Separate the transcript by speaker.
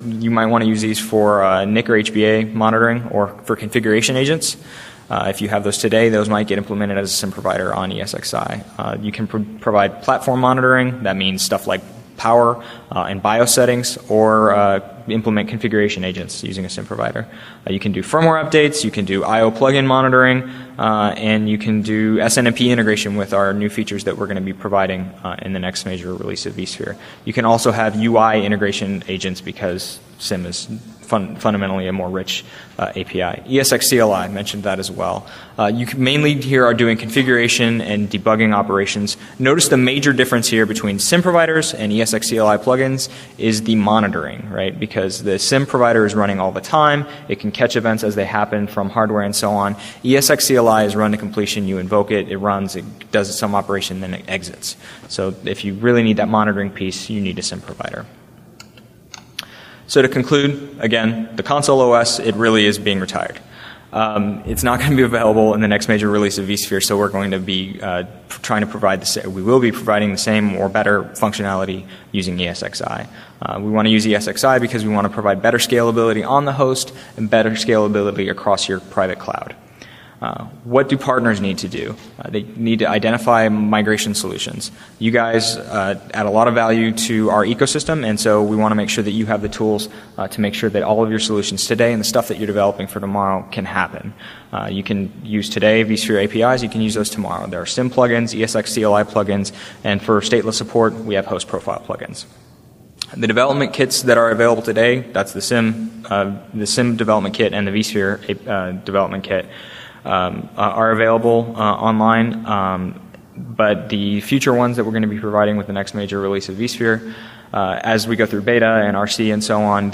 Speaker 1: you might want to use these for NIC or HBA monitoring or for configuration agents. If you have those today, those might get implemented as a SIM provider on ESXi. You can provide platform monitoring. That means stuff like power and BIOS settings, or implement configuration agents using a SIM provider. You can do firmware updates, you can do I/O plugin monitoring, and you can do SNMP integration with our new features that we're going to be providing in the next major release of vSphere. You can also have UI integration agents because SIM is fundamentally a more rich API. ESX CLI, I mentioned that as well. You mainly here are doing configuration and debugging operations. Notice the major difference here between SIM providers and ESX CLI plugins is the monitoring, right? Because the SIM provider is running all the time. It can catch events as they happen from hardware and so on. ESX CLI is run to completion. You invoke it, it runs, it does some operation, then it exits. So if you really need that monitoring piece, you need a SIM provider. So to conclude, again, the console OS, it really is being retired. It's not going to be available in the next major release of vSphere, so we're going to be trying to provide we will be providing the same or better functionality using ESXi. We want to use ESXi because we want to provide better scalability on the host and better scalability across your private cloud. What do partners need to do? They need to identify migration solutions. You guys add a lot of value to our ecosystem, and so we want to make sure that you have the tools to make sure that all of your solutions today and the stuff that you're developing for tomorrow can happen. You can use today vSphere APIs, you can use those tomorrow. There are SIM plugins, ESX CLI plugins, and for stateless support, we have host profile plugins. The development kits that are available today, that's the SIM development kit and the vSphere development kit, are available online, but the future ones that we're going to be providing with the next major release of vSphere, as we go through beta and RC and so on,